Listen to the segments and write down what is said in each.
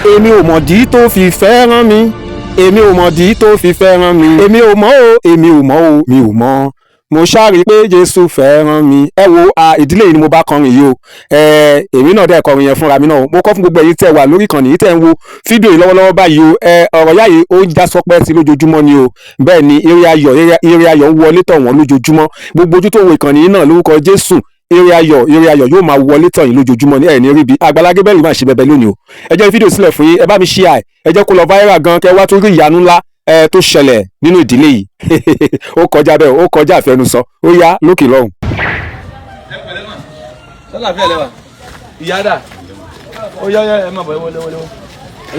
èmi ò mọ̀dí tó fi fẹ́ràn mi èmi ò mọ̀dí tó fi fẹ́ràn mi èmi ò mọ̀ o èmi ò mọ̀ o mi ò mọ̀ mo ṣáàrí pé Jésù fẹ́ràn mi. ẹ wo ìdílé yìí ni mo bá kọrin yìí o èmi náà dẹ̀ kọrin yẹn fúnra mi náà mo kọ́ fún gbogbo ẹ̀yin tẹ́ wà lórí ìkànnì yìí tẹ́ ń wo fídíò yìí lọ́wọ́lọ́wọ́ báyìí o ọ̀rọ̀ yá yìí ó ń já sọpẹ́ sí lójoojúmọ́ ni o bẹ́ẹ̀ ni eré ayọ̀ ń wọlé tọ̀ wọ́n lójoojúmọ́ gbogbo ojú tó wo ìkànnì yìí náà lórúkọ Jésù eré ayọ̀ yóò máa wọlé tọ̀ yín lójoojúmọ́ ní ẹ̀ní ríbi Agbala Gabriel máa ṣe bẹbẹ lónìí o ẹ jẹ́ fídíò sílẹ̀ fún yín ẹ bá mi share ẹ jẹ́ kó lọ viral gan kẹ́ wá tó rí ìyanu ńlá tó ṣẹlẹ̀ nínú ìdílé yìí ó kọjá bẹ́ẹ̀ ó kọjá àfẹnusọ ó yá lókè lọ́hùn. ẹ pẹ̀lẹ́ mà sọlá fi ẹlẹwà ìyá dà ó yá ẹ má bọ̀ ẹ wọlé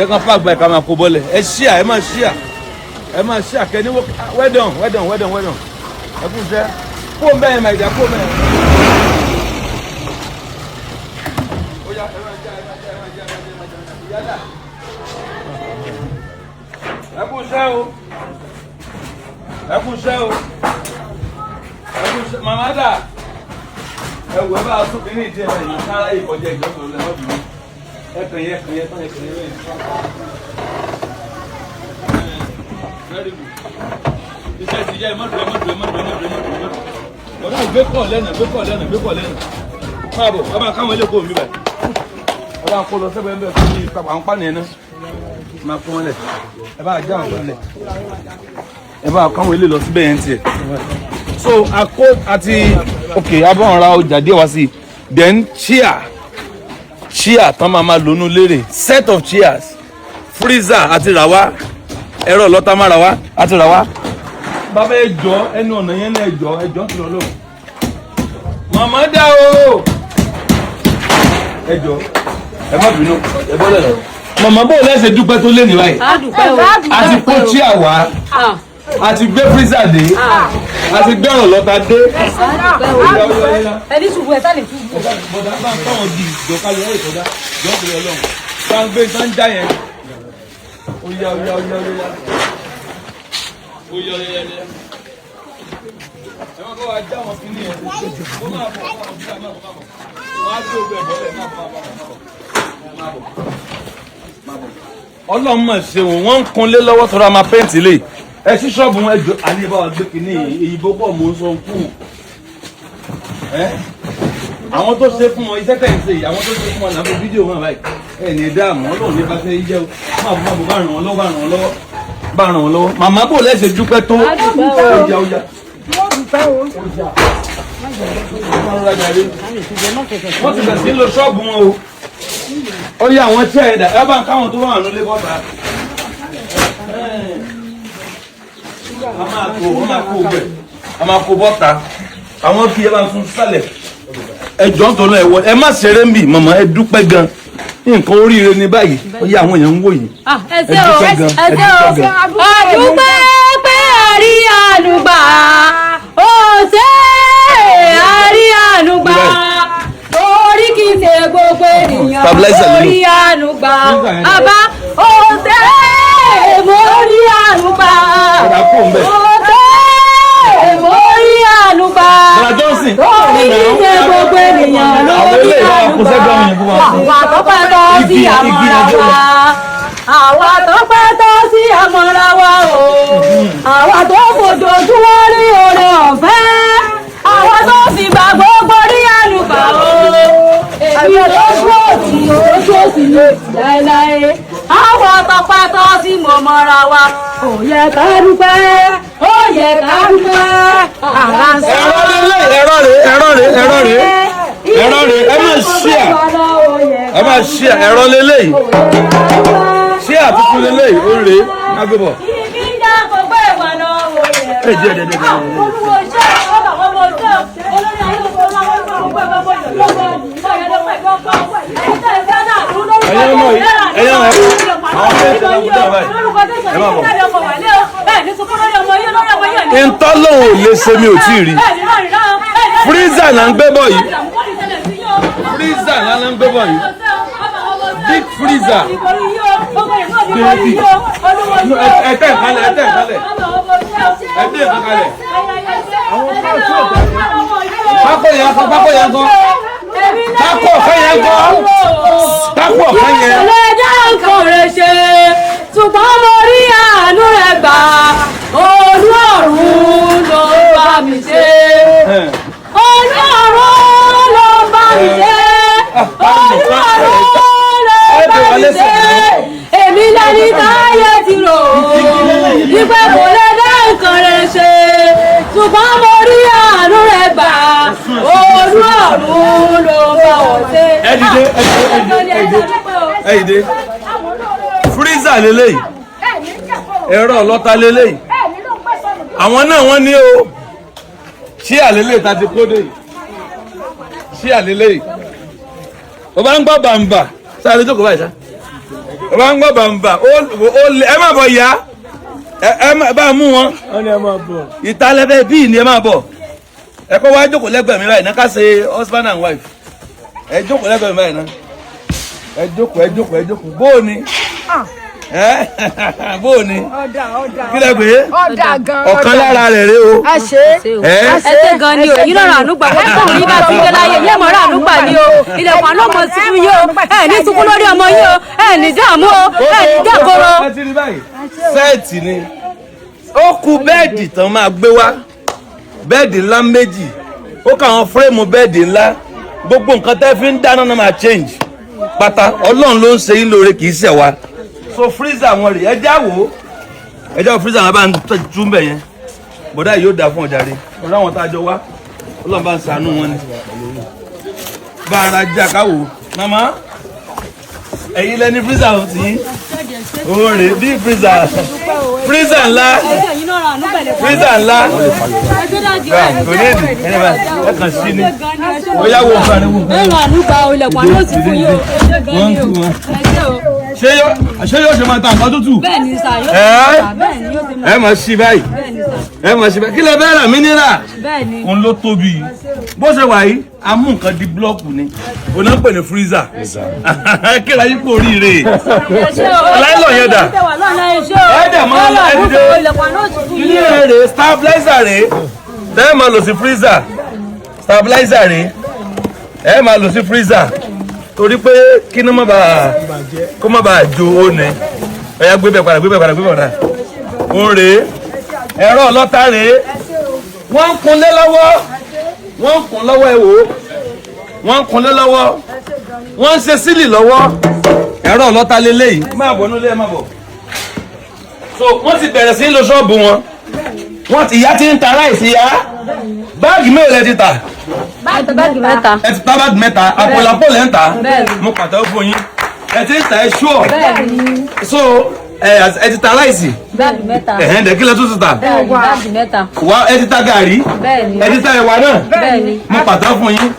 ẹ kàn fún àgbà ẹ ká máa kó bọ́lẹ̀ ẹ ṣíà ẹ máa ṣíà kẹ́ni well done ẹ kú iṣẹ́ kó mẹ́rin mà ìdá kó mẹ́rin. ó yá ẹ máa já ìyá dà ẹ kú iṣẹ́ o màmá dà ẹ wò ẹ bá tún kí ní ìdí ẹ yìí kára ìkọjá ìjọsọ lẹ́wọ́n bí ẹ kàn yẹ tán ẹ kàn yẹ lẹ́yìn. iṣẹ́ ti yẹ ẹ mọ́tò ọ̀dà gbé kọ̀ lẹ́nà máa bọ̀ ẹ bá káwọn ilé kó mi báyìí ẹ bá kó lọ sẹ́gbẹ̀ẹ́ ń bẹ̀ fún mi àwọn pàánì ẹ̀ náà máa kó wọn lẹ̀ ẹ bá já wọn lẹ̀ ẹ bá káwọn ilé lọ síbẹ̀ yẹn tiẹ̀. So àkó àti okay abọ́nra ọjà díẹ̀ wá sí then chair tán máa lónú lérè set of chairs freezer àti ràwá ẹ̀rọ lọ́tà máa ràwá àti ràwá. bàbá ẹjọ́ ẹnu ọ̀nà yẹn náà ẹjọ́ ti lọ lọ. màmá dá o ẹjọ́ ẹ má bínú ẹ bọ́lẹ̀ lọ. màmá bó lẹ́sẹ̀ dúpẹ́ tó lé ní báyìí. àti kó chair wá àti gbé freezer dé àti gbé ọ̀rọ̀ lọ́ta dé. ẹni ṣubú ẹ sálẹ̀ ṣubú. bọ̀dá bá ń tọ́wọ́ di ìjọkalẹ̀ ẹ̀ ìtọ́já jọ́kùnrin ọlọ́run bá ń gbé sáńjà yẹn. ó yá. ẹ máa bọ́ wa já wọn kí ni ẹ̀ ó máa bọ̀ wọ́n á tó bẹ̀ bọ́lẹ̀ máa bọ̀. ọlọ́run mọ̀ ṣe wọ́n ń kunlé lọ́wọ́ tó ra máa pẹ́ǹtì lé ẹ sí ṣọ́ọ̀bù wọn ẹjọ́ àníbá wa gbé kínní èyíbó pọ̀ mọ́ sọ kú àwọn tó ṣe fún wọn iṣẹ́ tẹ̀ ń ṣe àwọn tó ṣe fún wọn làbọ̀ fídíò wọn báyìí ẹ̀ ní dáàmú ọlọ́run ní bàtẹ́ yìí jẹ́ o máa bọ̀ bá ràn wọ́n lọ́wọ́ màmá bò lẹ́sẹ̀ dúpẹ́ tó ọjà. wọ́n ti bẹ̀rẹ̀ sí lo ṣọ́ọ̀bù wọn o ó yẹ àwọn tí ẹ̀dá ẹ bá ń káwọn tó wà nílé bọ́ta. a máa kó bọ́ta àwọn kí ẹ bá tún sálẹ̀ ẹjọ́ tó náà ẹ má ṣeré ń bì màmá ẹ dúpẹ́ gan nǹkan oríire ní báyìí ó yẹ àwọn èèyàn ń wò yìí ẹ dúpẹ́ gan. àdúpẹ́ pé àrí ànúgbà ó ṣe àrí ànúgbà orí kì í ṣe gbogbo ènìyàn orí ànúgbà àbá ó ṣe mo rí ànúgbà ó ṣe mo rí ànúgbà orí kì í ṣe gbogbo ènìyàn lórí ànúgbà àwọn àtọ́pẹ́tọ́ sí àmọ́ra wa àwa àtọ́pẹ́tọ́ sí àmọ́ra wa o àwa tó fojoojúmọ́ rí oore ọ̀fẹ́ àwa tó fi gbà gbogbo rí ànúgbà o èmi lójú òsì lè láéláé àwa àtọ́pẹ́tọ́ sí mọ̀mọ́ra wa ó yẹ ká dúpẹ́ àránṣẹ́. ẹ̀rọ rẹ̀ ẹ máa ṣíà ẹ̀rọ lélẹ́yìí ṣíà tuntun lélẹ́yìí ó rèé agbébọ̀. ìgbìjà kò gbé ìwà lọ wò yẹ. olùwò iṣẹ́ ọ̀gá ọmọ ọjọ́ olórí ayé ló fọwọ́ wọn fún ọgbẹ́ ọgbẹ́ lọ́gbọ́ ìfọyẹ̀dẹ́gbẹ́ ìgbọ́kọ̀ ẹ̀yìn ẹ̀fẹ́ náà dúró lórí ntọ́lọ́hún ò lè ṣe mi ò tí ì rí freezer là ń gbé bọ̀ yìí freezer là ń gbé bọ̀ yìí big freezer ẹ̀tẹ̀ kalẹ̀ pákó yẹn kọ́ pákó yẹn ọ̀fẹ́ yẹn. ẹlẹ́jà nǹkan rẹ̀ ṣùgbọ́n mo rí àánú rẹ̀ gbà Olórun ló bá mi ṣe Olórun ló bá mi ṣe Olórun ló bá mi ṣe èmi lẹni táyé ti rò wípé kò lè dá nǹkan rẹ̀ ṣe ṣùgbọ́n mo rí àánú rẹ̀ gbà Olórun ló bá wọ̀ ṣe. ẹ dìde freezer lélẹ́yìí ẹ̀rọ ọlọ́ta lélẹ́yìí àwọn náà wọ́n ní o ṣí àlélẹ́yìí tá a ti kó dé yìí ṣí àlélẹ́yìí o bá ń gbọ́ bàǹbà sáré jókòó báyìí sá o bá ń gbọ́ bàǹbà ẹ má bọ̀ yá ẹ bá mú wọn ìtàlẹ́fẹ́ bíi ni ẹ má bọ̀ ẹ kọ́ wá jókòó lẹ́gbẹ̀ẹ́ mi báyìí náà ká ṣe husband and wife ẹ jókòó lẹ́gbẹ̀ẹ́ mi báyìí náà ẹ jókòó bóò ni bóò ni kí lẹ pé ọ̀kan lára rẹ̀ rẹ o. ẹsẹ̀ gan ni o yìí lọ́rọ̀ ànúgbà wọ́n kò rí bá ti gbé láyé yé mọ̀rọ̀ ànúgbà ni o ilẹ̀kùn àná mọ̀ sí fún yìí o ẹ̀ ní sunkún lórí ọmọ yìí o ẹ̀ ní dààmú o ẹ̀ ní dàkóró. sẹ́ẹ̀tì ni ó kù bẹ́ẹ̀dì tán máa gbé wá bẹ́ẹ̀dì ńlá méjì ó kà wọn fúrẹ́mù bẹ́ẹ̀dì ńlá gbogbo nǹkan tẹ́ fi ń dáná náà máa change pátá ọlọ́run ló ń ṣe yín lóore kì í ṣẹ̀ wá so freezer wọn rè ẹjá wò ó ẹjá wò freezer wọn bá ń tún bẹ̀ yẹn bọ̀dá yìí yóò dáa fún ọjà rẹ bọ̀dá wọn tá a jọ wá ọlọ́run bá ń ṣàánú wọn ni bá ara jà káwò mama ẹ̀yin lẹni freezer wọn ti òun rè bí freezer ńlá kò ní èdè ẹni bá ẹ kàn sí ni ó yá wo nǹkan rẹ wò. ẹ̀rọ ànúgbà ilẹ̀kùn àná ti fún yìí o ṣé yóò ṣe máa ta nǹkan tútù. bẹ́ẹ̀ ni sà yóò ṣe bẹ́ẹ̀ ni yóò ṣe máa. ẹ máa ṣí báyìí ẹ máa ṣí báyìí kí lè bẹ́ẹ̀ rà mínírà. bẹ́ẹ̀ ni òun ló tóbi bó ṣe wà yìí a mú nǹkan di búlọ́ọ̀kù ni òun náà ń pè ní freezer kí la yípo oríire aláìlọ yẹn dà ẹ dẹ̀ máa lọ ẹ dìde ilé rẹ̀ stabilizer rẹ̀ tẹ́ ẹ máa lò sí freezer stabilizer rẹ̀ ẹ máa lò sí freezer torí pé kí ni kó má bàa jo ó ní ẹ̀yà gbé bẹ̀ padà òun rèé ẹ̀rọ ọlọ́ta rèé wọ́n ń kunlé lọ́wọ́ ẹ wò ó wọ́n ń kunlé lọ́wọ́ wọ́n ń ṣe sílì lọ́wọ́ ẹ̀rọ ọlọ́ta lélẹ́yìí máa bọ̀ nílé ẹ máa bọ̀ so wọ́n ti bẹ̀rẹ̀ sí lo ṣọ́ọ̀bù wọn ti ìyá ti ń ta ráìsì yá báàgì mélòó lẹ ti tà báàgì mẹ́ta ẹ ti ta báàgì mẹ́ta àpòlápò lẹ́ ń tà mo pàtàkì fún yín ẹ ti ń ta ẹ ṣúọ̀ so ẹ ti ta ráìsì báàgì mẹ́ta ẹ̀hẹ́n dẹ̀ kí lẹ tún ti tà báàgì mẹ́ta wá ẹ ti ta gàrí ẹ ti ta ẹ̀wà náà mo pàtàkì fún yín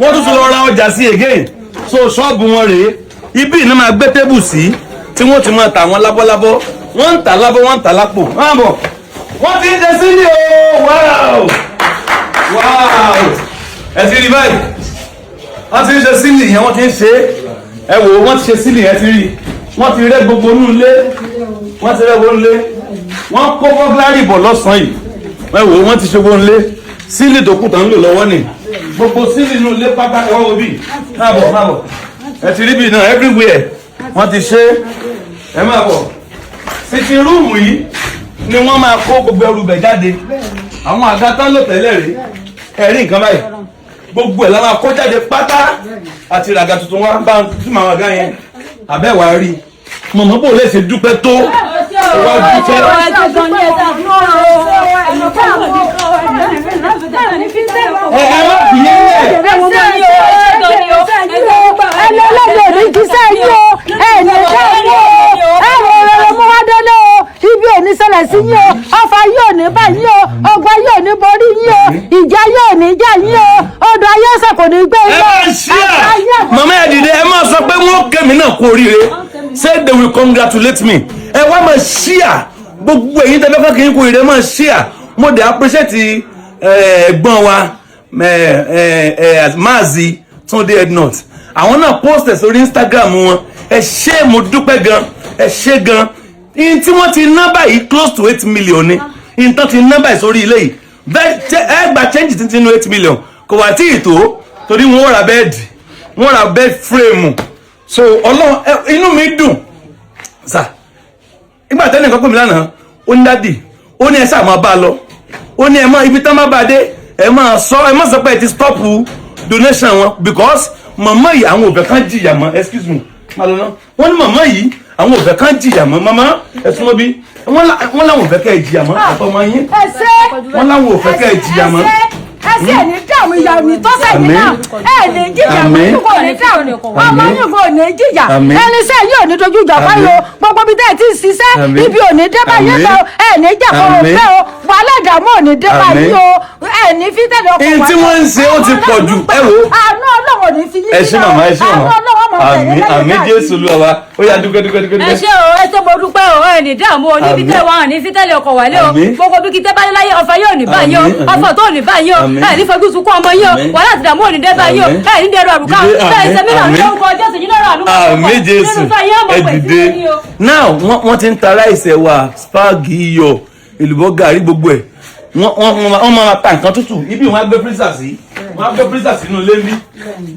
wọ́n tún lọ ra ọjà sí again so ṣọ́ọ̀bù wọn rèé ibi ìní máa gbé tébù sí tí wọ́n ti máa tà wọ́n lábọ́lábọ́ wọ́n ń tà lábọ́ wọ́n ń tà lápò máa bọ̀ wọ́n ti ń ṣe sílì o wow ẹ ti rí báyìí wọ́n ti ń ṣe sílì yẹn wọ́n ti ń ṣe ẹ wò wọ́n ti ṣe sílì yẹn ti rí wọ́n ti rẹ́ gbogbo inú ilé wọ́n kó bọ́gláàrì bọ̀ lọ́sàn-án yìí ẹ wò wọ́n ti ṣe gbogbo ilé sílì tó kù tán ń lò lọ́wọ́ ni gbogbo sílì inú ilé pátá wọ́n wo bí máa bọ̀ ẹ ti rí bí náà everywhere wọ́n ti ṣe ẹ máa bọ̀ sitting room yìí ni wọ́n máa kó gbogbo ẹrù bẹ̀ jáde àwọn àga tán lò tẹ́lẹ̀ rí ẹ̀rí nǹkan báyìí gbogbo ẹ̀ la máa kó jáde pátá àti ìràgà tuntun wá bá ń túmọ̀ àwọn àga yẹn àbẹ́wà rí mọ̀mọ́ bò lè ṣe dúpẹ́ tó wá dúpẹ́. Ibi ò ní ṣẹlẹ̀ sí yín o, ọfà yóò ní bá yín o, ọgbà yóò ní borí yín o, ìjà yóò ní jà yín o, odò ayé ọ̀sẹ̀ kò ní gbé yín o. Màmá ẹ̀ dìde ẹ máa sọ pé wọ́n kẹ́mi náà kú oríire say they will congratulate me ẹ wá máa ṣíà gbogbo èyí tẹ́lẹ̀ fẹ́ kí n kú oríire máa ṣíà mo dẹ̀ appreciate ẹ̀gbọ́n wa Maazi Túndé Ednut àwọn náà post ẹ̀ sórí Instagram wọn ẹ ṣé mo dúpẹ́ gan ẹ ṣé gan in tí wọ́n ti ná báyìí close to 8 million ni in tán ti ná báyìí sórí ilé yìí ẹ gba change tí ń 8 million kò wá tí ì tó torí wọ́n ra bẹ́ẹ̀dì wọ́n ra bed frame so ọlọ́run inú mi dùn sà nígbà tẹ́lẹ̀ nǹkan pè mí lánàá ó ní dádì ó ní ẹ sáà máa bá a lọ ó ní ẹ má ibi tán má bá a dé ẹ má sọ pé ẹ ti stop donation wọn because màmá yìí àwọn òbẹ̀ kan jìyà mọ́ excuse me má lọ náà wọ́n ní màmá yìí àwọn òbẹ̀ kan jìyà mọ́ màmá ẹ súnmọ́ bí wọ́n láwọn òbẹ̀ kẹ́ ẹ jìyà mọ́ àtọmọ yín wọ́n láwọn òbẹ̀ kẹ́ ẹ jìyà mọ́. ẹsẹ̀ ẹni dààmú ìyá òní tó sẹ́yìn náà ẹni jíjà mọ́tò kò ní dààmú ọmọ yìí kò ní jíjà ẹni sẹ́ yóò ní dojú ìjà báyìí o gbogbo bí tẹ́ẹ̀ tí ń ṣiṣẹ́ ibi òní dé báyìí lọ ẹni jà kọ̀rọ̀ fẹ́ o wàhálà ìdààmú òní dé báyìí o ẹni fi tẹ̀lé ọkọ̀ wáyé. tí wọ́n ń ṣe ó ti pọ̀ jù ẹ wo. àánú ọlọ́wọ́ ní fi yín ẹ ṣé màmá ẹ ṣé màmá àmín Jésù Olúwa wa ó yá dúpẹ́. ẹ ṣé o ẹ ṣé mo dúpẹ́ o ẹni dààmú o níbi tẹ́ wọn ní fi tẹ̀lé ọkọ̀ wálé o gbogbo bí kìtẹ́ bá láyé ọ̀fà yóò ní báyìí o ọ̀fà tó ní báyìí o ẹ ní fojú sunkún ọmọ yìí o wàhálà ti dààmú òní dé báyìí o ẹ ní dẹrù àrùká ẹ ṣe mí náà ní orúkọ Jésù yìí lọ́rọ̀ àlùkò àmín Jésù ẹ dìde now wọ́n ti ń ta ráìsì ẹ̀wà spagi iyọ̀ èlùbọ́ gàrí gbogbo ẹ̀ wọ́n máa ta nǹkan tútù ibi wọ́n á gbé freezer sí wọ́n á gbé freezer sínú ilé bí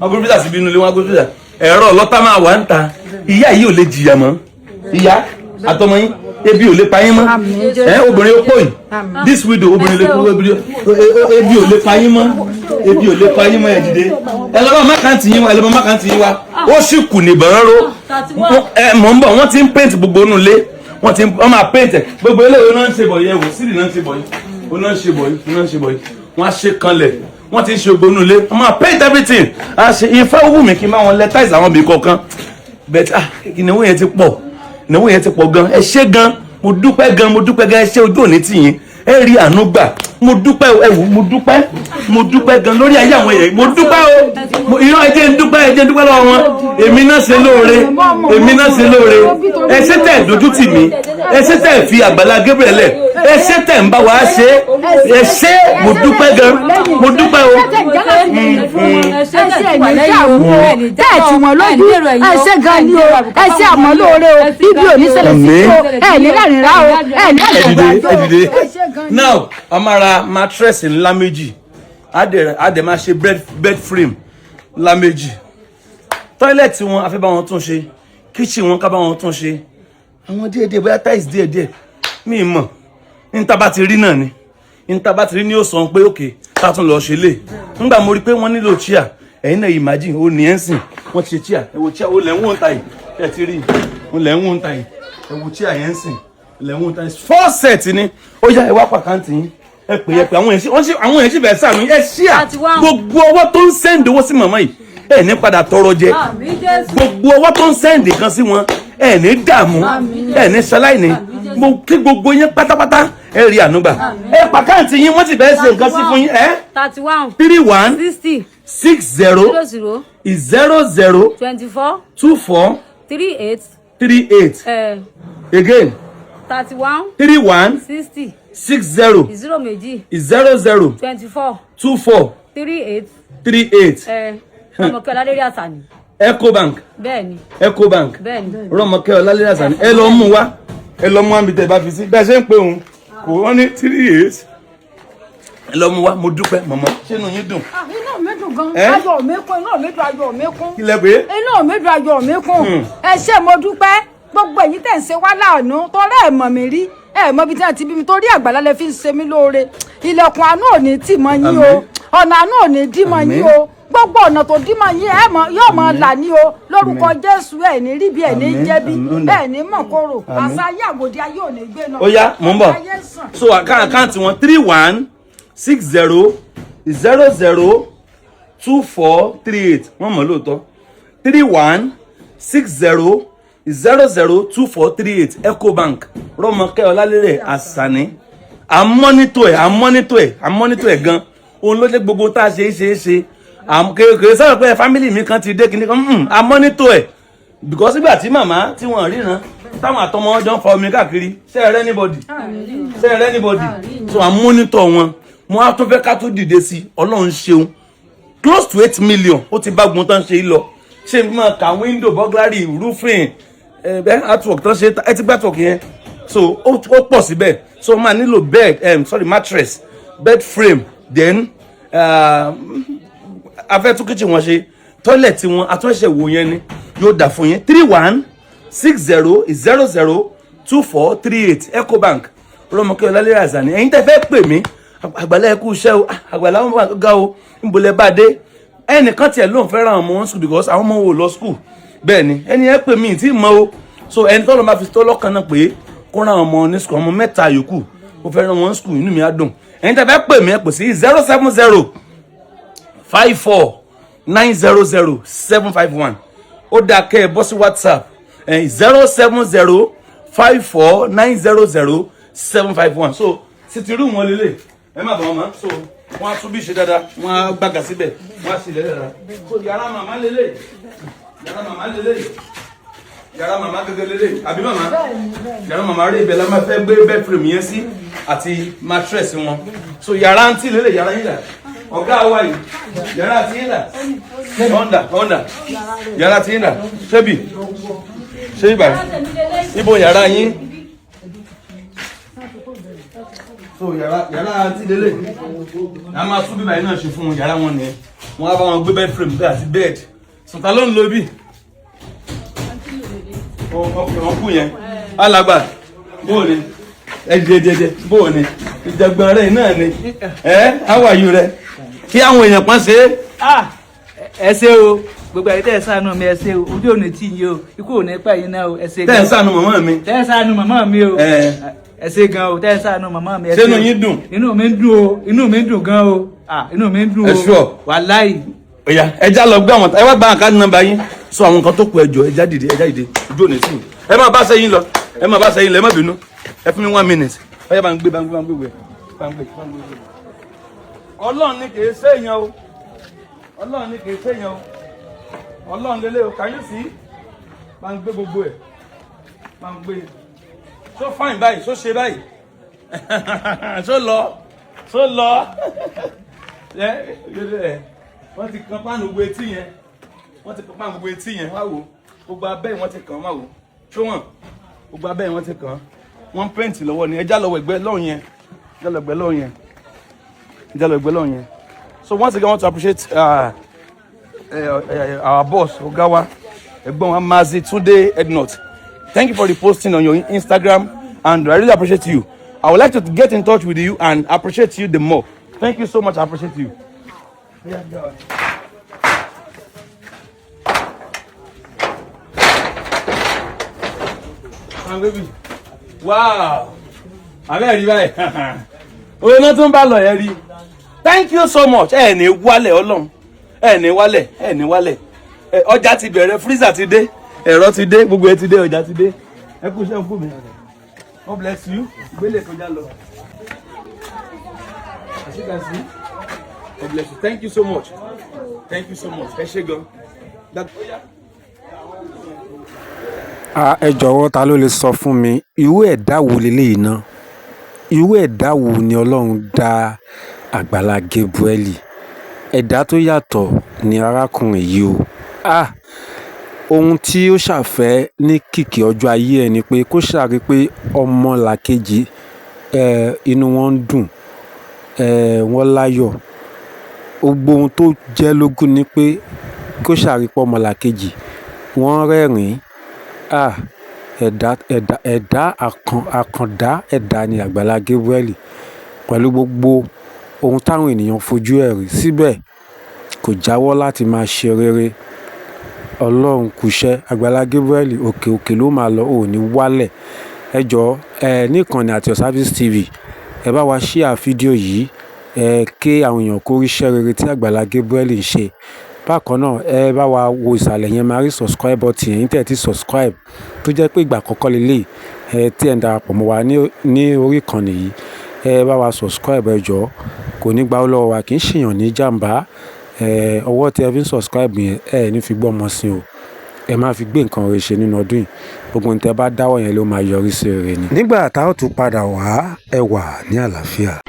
wọ́n gbé freezer síbi inú ilé wọ́n á gbé freezer ẹ̀rọ ọlọ́tà máa wà ń ta ìyá yìí ò lè jìyà mọ́ ìyá àtọmọ yín ebi ò lè pa yín mọ́ obìnrin opó yìí this widow obìnrin lè kú ebi ò lè pa yín mọ́ ebi ò lè pa yín mọ́ ẹ̀ dìde ẹ lọ́wọ́ mákàntì yín wa ẹ lọ́wọ́ mákàntì yín wa ó sì kù nìbọn ró mọ̀ ń bọ̀ wọ́n ti ń paint gbogbo inú ilé wọ́n máa paint ẹ̀ gbogbo eléyìí náà ń ṣe bọ̀ yẹn wò sídìí náà ń ṣe bọ̀ yìí ó náà ń ṣe bọ̀ yìí ó náà ń ṣe bọ̀ yìí wọ́n á ṣe kanlẹ̀ wọ́n ti ń ṣe gbogbo inú ilé wọ́n máa paint everything á ṣe ifá wù mí kí n bá wọn lẹ táìsì àwọn ibì kọ̀ọ̀kan but ìnáwó yẹn ti pọ̀ ìnáwó yẹn ti pọ̀ gan ẹ ṣé gan mo dúpẹ́ gan ẹ ṣé ojú òní tìyín ẹ rí àánú gbà mo dúpẹ́ ẹ̀wù mo dúpẹ́ gan lórí ayé àwọn èèyàn mo dúpẹ́ o ìran ẹ̀jẹ̀ ń dúpẹ́ lọ́wọ́ wọn èmi náà ṣe lóore ẹ ṣé tẹ̀ dojú tì mí ẹ ṣé tẹ̀ fi Agbala Gabriel lẹ̀ ẹ ṣé tẹ̀ ń bá wa ṣe ẹ ṣé mo dúpẹ́ gan mo dúpẹ́ o. ẹsẹ̀ níyàwó tẹ̀ tí wọ́n lójú ẹsẹ̀ gan ni o ẹsẹ̀ àmọ́ lóore o ibi òní ṣẹlẹ̀ sí o ẹ̀ ní lẹ́rìn rá o ẹ̀ ní lẹ́rìn rá o. now a máa ra mattress ńlá méjì a dẹ̀ máa ṣe bed frame ńlá méjì toilet wọn a fẹ́ bá wọn tún ṣe kitchen wọn ká bá wọn tún ṣe àwọn díẹ̀díẹ̀ bóyá tiles díẹ̀díẹ̀ mi mọ̀ níta bá ti rí náà ni níta bá ti rí ní ó sọ pé òkè ká tún lọ ṣe lè nígbà mo rí pé wọ́n nílò chair ẹ̀yin náà imagine ó ní ẹ̀sìn wọ́n ti ṣe chair ẹ wo chair ó lẹ́wọ̀n ń ta yìí ẹ ti rí ó lẹ́wọ̀n ń ta yìí ẹ wo chair yẹn ń sìn lẹ́wọ̀n ń ta yìí 4 set ni ó yá ẹ wá pàkáǹtì yín ẹ pè àwọn èèyàn sì bẹ̀ẹ́ sàánú ẹ ṣíà gbogbo ọwọ́ tó ń sẹ́ǹdì owó sí màmá yìí ẹ ní padà tọrọ jẹ gbogbo ọwọ́ tó ń sẹ́ǹdì kan sí wọn ẹ ní dààmú ẹ ní ṣaláìní kí gbogbo yín pátápátá ẹ rí ànúgbà ẹ pàkáǹtì yín wọ́n sì bẹ̀ẹ́ ṣe nǹkan sí fún yín ẹ 31 60 00 24 38 again 31 60 00 24 38 Rọ́mọkẹ́ Ọlálérè Àsàní. Ecobank. Bẹ́ẹ̀ni. Ecobank. Bẹ́ẹ̀ni. Rọ́mọkẹ́ Ọlálérè Àsàní. ẹ lọ mú wá ẹ lọ mú àmì tẹ bá fi sí bẹ́ẹ̀ ṣe ń pè òun kò wọ́n ní 38 ẹ lọ mú wá mo dúpẹ́ mọ̀mọ́ ṣé inú yín dùn. inú mi dùn gan ayọ̀ mi kún inú mi dùn ayọ̀ mi kún. kí lẹ pé. inú mi dùn ayọ̀ mi kún ẹ ṣé mo dúpẹ́ gbogbo èyí tẹ̀ ń ṣe wá láàánú torí ẹ̀ mọ̀ mi rí ẹ̀ mọ̀ bí tí wọ́n ti bí mi torí Àgbàlá lẹ fi ń ṣe mí lóore ilẹ̀kùn àánú ò ní tì mọ́ yín o ọ̀nà àánú ò ní dí mọ́ yín o gbogbo ọ̀nà tó dí mọ́ yín yóò mọ̀ là ní o lórúkọ Jésù ẹ̀ ní rí bí ẹ̀ ní jẹ́ bí ẹ̀ ní mọ̀ kóró àṣà ayé àgòdì ayé ò ní gbé náà. ó yá mò ń bọ̀ so àkáǹtì wọn 31 60 00 24 38 wọ́n mọ̀ lóòótọ́ 31 60 00 24 38 Ecobank Rọ́mọkẹ́ Ọlálérè Àsàní àmọ́nítò ẹ̀ gan òun ló jẹ́ gbogbo tá a ṣe kèrè sọ̀rọ̀ pé fámìlì mi kan ti dé kíní kan àmọ́nítò ẹ̀ because nígbà tí màmá tí wọ́n ríran táwọn àtọmọ ọjọ́ ń fa omi káàkiri ṣe ẹ̀rẹ́ anybody so àmọ́nítò wọn mo á tún fẹ́ ká tó dìde sí Ọlọ́run ṣeun close to 8 million ó ti bá gbọ́n tán ṣe lọ ṣe máa ka window burglary roofing artwork tán ṣe ẹ ti gbá artwork yẹn so ó pọ̀ síbẹ̀ so máa nílò mattress bed frame then afẹ́ tún kitchen wọn ṣe toilet wọn atúnṣe wò yẹn ni yóò dà fún yín 31 60002438 Ecobank Olómọkẹ́ Ọlálérè Àzàní. Ẹ̀yin tẹ́ fẹ́ pè mí Àgbàlá ẹ kú iṣẹ́ o, Àgbàlá wọn wà ga o, níbo lẹ bá dé. Ẹnìkan tiẹ̀ lóun fẹ́ràn ọmọ wọn school because àwọn ọmọ wo lọ school. Bẹ́ẹ̀ ni ẹni ẹ pè mí tí mọ o, so ẹni tó lọ máa fi tó lọ́kàn náà pé kó ràn ọmọ ní school ọmọ 3 yòókù ó fẹ́ràn wọn school inú mi á dùn. Ẹ̀yin tẹ́ fẹ́ pè mí ẹ pè sí 07054900751. Ó dáa kẹ́ ẹ bọ́ sí WhatsApp 07054900751. So sitting room wọn lélẹ̀ ẹ má bọ̀ wọn mọ́, so wọ́n á tún bí ṣe dáadáa, wọ́n á gbàgà síbẹ̀, wọ́n á sì lẹ́lẹ̀ dáadáa. So yàrá màmá lélẹ̀, yàrá màmá lélẹ̀, yàrá màmá gẹ́gẹ́ lélẹ̀, àbí màmá? Yàrá màmá rí ibẹ̀ la máa fẹ́ gbé bed frame yẹn sí àti mattress wọn. So yàrá àǹtí lélẹ̀, yàrá yín là, ọ̀gá wa yìí, yàrá àti yín là, ọ̀ndà, yàrá àti yín là, ṣébì, ṣé ibà ibo yàrá yín? So yàrá àǹtí lélẹ̀, a máa tún bíbá yín náà ṣe fún wọn, yàrá wọn nìyẹn. Wọ́n á bá wọn gbé bed frame bẹ́ẹ̀ àti bed. Sọ̀tà ló ń lo bí? Wọ́n kú yẹn. Alàgbà, bóòni, ẹ̀jẹ̀jẹ̀jẹ̀, bóòni, ìjàgbọ̀n rẹ̀ náà ni. How are you rẹ̀? Kí àwọn èèyàn pọ́n ṣe é. Ẹ ṣé o, gbogbo ẹ̀yin tẹ́ ẹ ṣàánú mi ẹ ṣé o, ojú ò ní tì yín o, ikú ò ní pa yín náà o, ẹ ṣé gan. Tẹ́ ẹ ṣàánú màmá mi. Tẹ́ ẹ ṣàánú màmá mi o. Ẹ ṣé gan o, tẹ́ ẹ ṣàánú màmá mi ẹ ṣé. Ṣé inú yín dùn? Inú mi ń dùn o, inú mi ń dùn gan o. Inú mi ń dùn o. Ẹ sure? Wàláhì. Oya, ẹ já lọ gbé àwọn, ẹ wá gba àkáǹtì nọ́mbà yín. Sọ àwọn nǹkan tó kù ẹ jọ̀ọ́, ẹ já dìde, ojú ò ní tì yín. Ẹ má bá sẹ́yìn lọ, ẹ má bá sẹ́yìn lọ, ẹ má bínú. Ẹ fún mi 1 minute. Ọya bá ń gbé wẹ̀. Ọlọ́run ní kìí ṣèyàn o. Ọlọ́run ní kìí ṣèyàn o. Ọlọ́run lélẹ̀ o. Can you see? Bá ń gbé gbogbo ẹ̀. Bá ń gbé. So fine báyìí, so ṣe báyìí. So lọ. Wọ́n ti kan páànù gbogbo etí yẹn. Wá wò. Gbogbo abẹ́ wọ́n ti kàn, má wò. Ṣó wọ́n? Gbogbo abẹ́ wọ́n ti kàn. Wọ́n paint lọ́wọ́ ni. Ẹ já lọ ẹgbẹ́ lọ́hùn yẹn. So once again I want to appreciate our boss Ogawa Egbon Mazi Tunde Ednut. Thank you for the posting on your Instagram and I really appreciate you. I would like to get in touch with you and appreciate you the more. Thank you so much. I appreciate you. Wow. I'm very right. Oye náà tún bá lọ yẹn rí. Thank you so much. Ẹ ní wálẹ̀ Ọlọ́run. Ẹ ní wálẹ̀. Ọjà ti bẹ̀rẹ̀, freezer ti dé, ẹ̀rọ ti dé, gbogbo ẹ ti dé, ọjà ti dé. Ẹ kú iṣẹ́ fún mi. God bless you. Gbélé kọjá lọ. As you can see, God bless you. Thank you so much. Ẹ ṣé gan. Ẹ jọ̀wọ́ ta ló lè sọ fún mi irú ẹ̀dá wo leléyìí náà? Irú ẹ̀dá wo ni Ọlọ́run dá Agbala Gabriel? Ẹ̀dá tó yàtọ̀ ni arákùnrin yìí o. Ohun tí ó ṣàfẹ́ ní kìkì ọjọ́ ayé ẹ̀ ni pé kó ṣàrí pé ọmọlàkejì inú wọn ń dùn, wọ́n láyọ̀. Gbogbo ohun tó jẹ́ lógún ni pé kó ṣàrí pé ọmọlàkejì wọ́n rẹ́rìn-ín. Ẹ̀dá àkàndá ẹ̀dá ni Agbala Gabriel pẹ̀lú gbogbo ohun táwọn ènìyàn fojú ẹ̀ rí, síbẹ̀ kò jáwọ́ láti máa ṣe rere. Ọlọ́run kúṣẹ́. Agbala Gabriel òkè ló máa lọ, ò ní wálẹ̀. Ẹ jọ̀ọ́ ní ìkànnì At Your Service TV ẹ bá wa share fídíò yìí, kí àwọn èèyàn kó ríṣẹ́ rere tí Agbala Gabriel ń ṣe. Bákan náà ẹ bá wa wo ìsàlẹ̀ yẹn máa rí subscribe button yẹn tẹ́ ti subscribe tó jẹ́ pé ìgbà àkọ́kọ́ lélẹ̀ tí ẹ̀ ń darapọ̀ mọ́ wa ní orí ìkànnì yìí. Ẹ bá wa subscribe ẹ jọ̀ọ́, kò ní gbà ó lọ́wọ́ wa, kì í ṣèyàn ní jàǹbá. Ọwọ́ tí ẹ fi ń subscribe yẹn ní fi gbọ́mọ sí o. Ẹ máa fi gbé nǹkan rere ṣe nínú ọdún yìí. Gbogbo ohun tẹ́ bá dáwọ́ yẹn ló máa yọrí sí rere ni. Nígbà tá a ó tún padà wá, ẹ wà ní àlàáfíà.